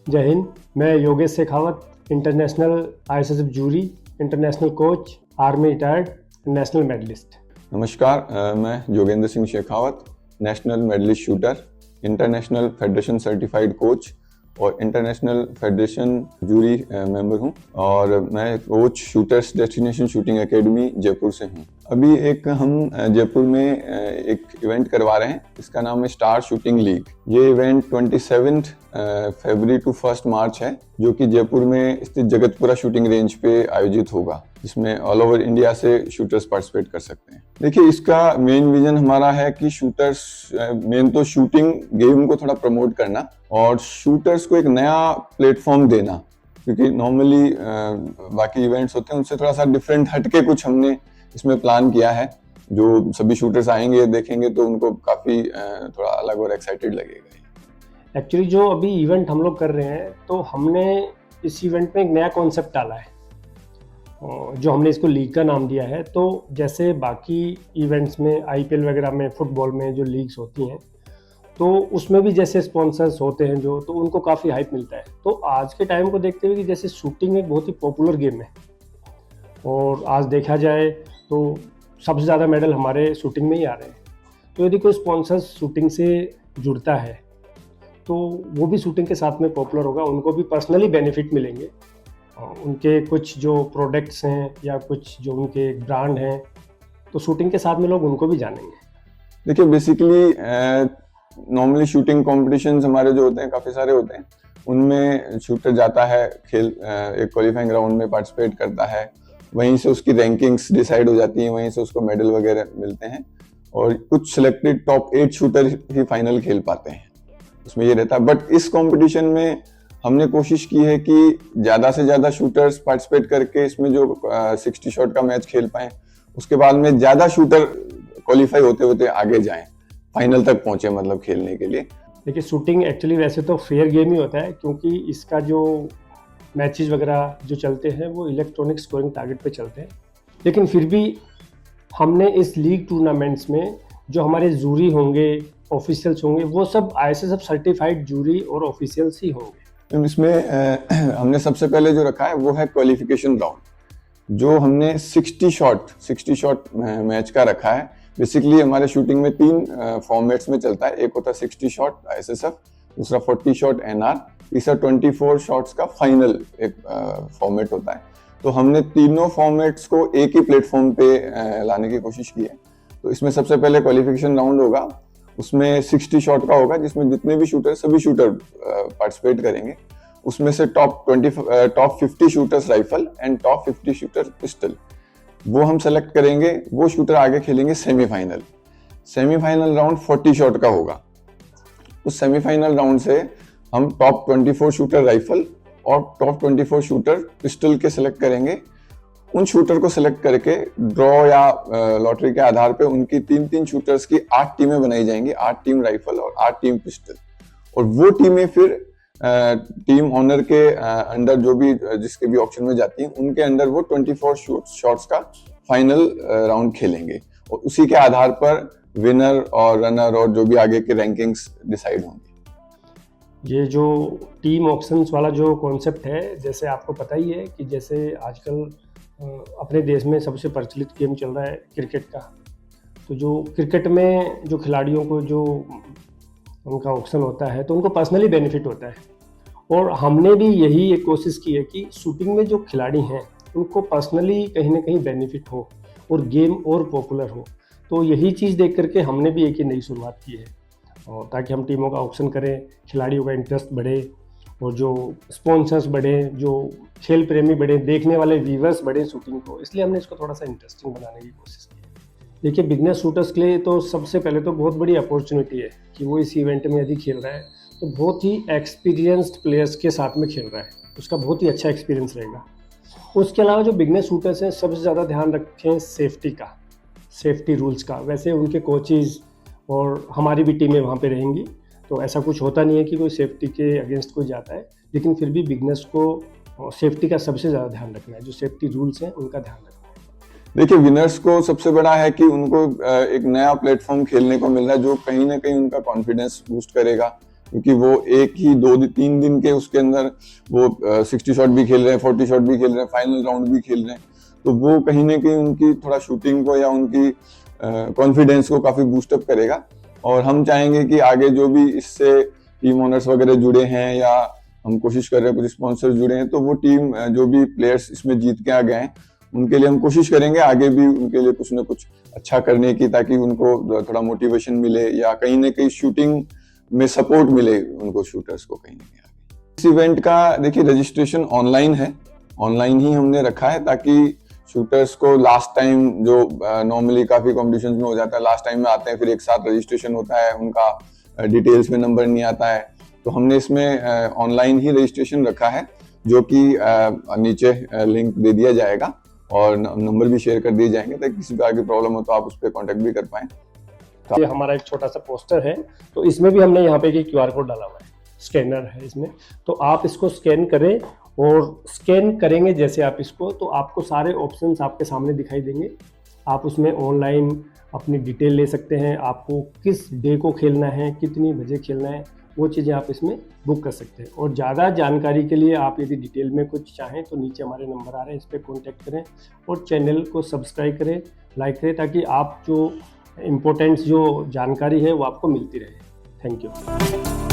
जय हिंद। मैं Yogesh Shekhawat, international ISSF jury, international coach, army retired, national medallist. नमस्कार, मैं Yogendra Singh Shekhawat, national medallist shooter, international federation certified coach और international federation jury member हूं और मैं coach shooters destination shooting academy Jaipur से हूं। अभी एक हम जयपुर में एक इवेंट करवा रहे हैं, इसका नाम है स्टार शूटिंग लीग। ये इवेंट 27 फरवरी टू 1 मार्च है, जो कि जयपुर में स्थित जगतपुरा शूटिंग रेंज पे आयोजित होगा, जिसमें ऑल ओवर इंडिया से शूटर्स पार्टिसिपेट कर सकते हैं। देखिए, इसका मेन विजन हमारा है कि शूटर्स मेन तो शूटिंग गेम को थोड़ा प्रमोट करना और शूटर्स को एक नया प्लेटफॉर्म देना, क्योंकि नॉर्मली बाकी इवेंट्स होते हैं उनसे थोड़ा सा डिफरेंट हटके कुछ हमने इसमें प्लान किया है। जो सभी शूटर्स आएंगे देखेंगे तो उनको काफी थोड़ा अलग और एक्साइटेड लगेगा। एक्चुअली जो अभी इवेंट हम लोग कर रहे हैं, तो हमने इस इवेंट में एक नया कॉन्सेप्ट डाला है, जो हमने इसको लीग का नाम दिया है। तो जैसे बाकी इवेंट्स में, आईपीएल वगैरह में, फुटबॉल में जो लीग्स होती हैं, तो उसमें भी जैसे स्पॉन्सर्स होते हैं जो, तो उनको काफ़ी हाइप मिलता है। तो आज के टाइम को देखते हुए कि जैसे शूटिंग एक बहुत ही पॉपुलर गेम है और आज देखा जाए तो सबसे ज़्यादा मेडल हमारे शूटिंग में ही आ रहे हैं। तो यदि कोई स्पॉन्सर शूटिंग से जुड़ता है तो वो भी शूटिंग के साथ में पॉपुलर होगा, उनको भी पर्सनली बेनिफिट मिलेंगे। उनके कुछ जो प्रोडक्ट्स हैं या कुछ जो उनके ब्रांड हैं, तो शूटिंग के साथ में लोग उनको भी जानेंगे। देखिए, बेसिकली नॉर्मली शूटिंग कॉम्पिटिशन्स हमारे जो होते हैं काफ़ी सारे होते हैं, उनमें शूटर जाता है, खेल एक क्वालिफाइंग राउंड में पार्टिसिपेट करता है, वहीं से उसकी रैंकिंग्स डिसाइड हो जाती हैं, वहीं से उसको मेडल वगैरह मिलते हैं और कुछ सिलेक्टेड टॉप 8 शूटर ही फाइनल खेल पाते हैं, उसमें ये रहता है। बट इस कंपटीशन में हमने कोशिश की है कि ज़्यादा से ज़्यादा शूटर्स पार्टिसिपेट करके इसमें जो 60 शॉट का मैच खेल पाएँ, उसके बाद में ज़्यादा शूटर क्वालिफाई होते होते आगे जाएं, फाइनल तक पहुंचे, मतलब खेलने के लिए। देखिए, शूटिंग एक्चुअली वैसे तो फेयर गेम ही होता है, क्योंकि इसका जो मैचेस वगैरह जो चलते हैं वो इलेक्ट्रॉनिक स्कोरिंग टारगेट पे चलते हैं। लेकिन फिर भी हमने इस लीग टूर्नामेंट्स में जो हमारे जूरी होंगे, ऑफिशियल्स होंगे, वो सब आईएसएसएफ सर्टिफाइड जूरी और ऑफिशियल्स ही होंगे। इसमें हमने सबसे पहले जो रखा है वो है क्वालिफिकेशन राउंड, जो हमने 60 शॉट मैच का रखा है। बेसिकली हमारे शूटिंग में 3 फॉर्मेट्स में चलता है। एक होता है 60 शॉट आईएसएसएफ, दूसरा 40 शॉट एनआर, तीसरा 24 शॉट्स का फाइनल एक फॉर्मेट होता है। तो हमने तीनों फॉर्मेट्स को एक ही प्लेटफॉर्म पे लाने की कोशिश की है। तो इसमें सबसे पहले क्वालिफिकेशन राउंड होगा, उसमें 60 शॉट का होगा, जिसमें जितने भी शूटर, सभी शूटर पार्टिसिपेट करेंगे। उसमें से top 50 shooters rifle and top 50 shooter pistol, वो हम सेलेक्ट करेंगे। वो शूटर आगे खेलेंगे सेमीफाइनल राउंड 40 शॉट का होगा। उस सेमीफाइनल राउंड से हम टॉप 24 शूटर राइफल और टॉप 24 शूटर पिस्टल के सिलेक्ट करेंगे। उन शूटर को सिलेक्ट करके ड्रॉ या लॉटरी के आधार पे उनकी 3-3 शूटर्स की 8 टीमें बनाई जाएंगी, 8 टीम राइफल और 8 टीम पिस्टल। और वो टीमें फिर टीम ऑनर के अंडर, जो भी जिसके भी ऑप्शन में जाती हैं, उनके अंडर वो 24 शॉट्स का फाइनल राउंड खेलेंगे और उसी के आधार पर विनर और रनर और जो भी आगे के रैंकिंग्स डिसाइड होंगे। ये जो टीम ऑक्शंस वाला जो कॉन्सेप्ट है, जैसे आपको पता ही है कि जैसे आजकल अपने देश में सबसे प्रचलित गेम चल रहा है क्रिकेट का। तो जो क्रिकेट में जो खिलाड़ियों को जो उनका ऑक्शन होता है, तो उनको पर्सनली बेनिफिट होता है। और हमने भी यही एक कोशिश की है कि शूटिंग में जो खिलाड़ी हैं उनको पर्सनली कहीं ना कहीं बेनिफिट हो और गेम और पॉपुलर हो। तो यही चीज़ देख करके हमने भी एक नई शुरुआत की है, और ताकि हम टीमों का ऑक्शन करें, खिलाड़ियों का इंटरेस्ट बढ़े और जो स्पॉन्सर्स बढ़े, जो खेल प्रेमी बढ़े, देखने वाले व्यूवर्स बढ़े शूटिंग को। इसलिए हमने इसको थोड़ा सा इंटरेस्टिंग बनाने की कोशिश की है। देखिए, बिगनर शूटर्स के लिए तो सबसे पहले तो बहुत बड़ी अपॉर्चुनिटी है कि वो इस इवेंट में यदि खेल रहा है तो बहुत ही एक्सपीरियंस्ड प्लेयर्स के साथ में खेल रहा है, उसका बहुत ही अच्छा एक्सपीरियंस रहेगा। उसके अलावा जो बिगनर शूटर्स हैं, सबसे ज़्यादा ध्यान रखें सेफ्टी का, सेफ्टी रूल्स का। वैसे उनके कोचेज़ और हमारी भी टीमें वहाँ पे रहेंगी, तो ऐसा कुछ होता नहीं है कि कोई सेफ्टी के अगेंस्ट कोई जाता है। लेकिन फिर भी बिगनर्स को सेफ्टी का सबसे ज़्यादा ध्यान रखना है, जो सेफ्टी रूल्स हैं उनका ध्यान रखना है। देखिए, विनर्स को सबसे बड़ा है कि उनको एक नया प्लेटफॉर्म खेलने को मिल रहा है, जो कहीं ना कहीं उनका कॉन्फिडेंस बूस्ट करेगा, क्योंकि वो एक ही 2-3 दिन के उसके अंदर वो 60 शॉट भी खेल रहे हैं, 40 शॉट भी खेल रहे हैं, फाइनल राउंड भी खेल रहे हैं, तो वो कहीं ना कहीं उनकी थोड़ा शूटिंग को या उनकी कॉन्फिडेंस को काफी बूस्टअप करेगा। और हम चाहेंगे कि आगे जो भी इससे टीम ओनर्स वगैरह जुड़े हैं या हम कोशिश कर रहे हैं, कुछ स्पॉन्सर जुड़े हैं, तो वो टीम जो भी प्लेयर्स इसमें जीत के आ गए हैं उनके लिए हम कोशिश करेंगे आगे भी उनके लिए कुछ ना कुछ अच्छा करने की, ताकि उनको थोड़ा मोटिवेशन मिले या कहीं ना कहीं शूटिंग में सपोर्ट मिले उनको, शूटर्स को कहीं ना कहीं आगे। इस इवेंट का देखिए रजिस्ट्रेशन ऑनलाइन है, ऑनलाइन ही हमने रखा है ताकि शूटर्स को लास्ट टाइम जो नॉर्मली काफी कॉम्पिटिशन में हो जाता है, लास्ट टाइम में आते हैं फिर एक साथ रजिस्ट्रेशन होता है, उनका डिटेल्स में नंबर नहीं आता है, तो हमने इसमें ऑनलाइन ही रजिस्ट्रेशन रखा है, जो कि नीचे लिंक दे दिया जाएगा और नंबर भी शेयर कर दिए जाएंगे ताकि किसी प्रकार की प्रॉब्लम हो तो आप उस पर कॉन्टेक्ट भी कर पाएं। ये हमारा एक छोटा सा पोस्टर है, तो इसमें भी हमने यहाँ पे एक QR कोड डाला हुआ है, स्कैनर है इसमें, तो आप इसको स्कैन करें और स्कैन करेंगे जैसे आप इसको, तो आपको सारे ऑप्शंस आपके सामने दिखाई देंगे। आप उसमें ऑनलाइन अपनी डिटेल ले सकते हैं, आपको किस डे को खेलना है, कितनी बजे खेलना है, वो चीज़ें आप इसमें बुक कर सकते हैं। और ज़्यादा जानकारी के लिए आप यदि डिटेल में कुछ चाहें तो नीचे हमारे नंबर आ रहे हैं, इस पर कॉन्टैक्ट करें और चैनल को सब्सक्राइब करें, लाइक करें, ताकि आप जो इम्पोर्टेंट्स जो जानकारी है वो आपको मिलती रहे। Thank you.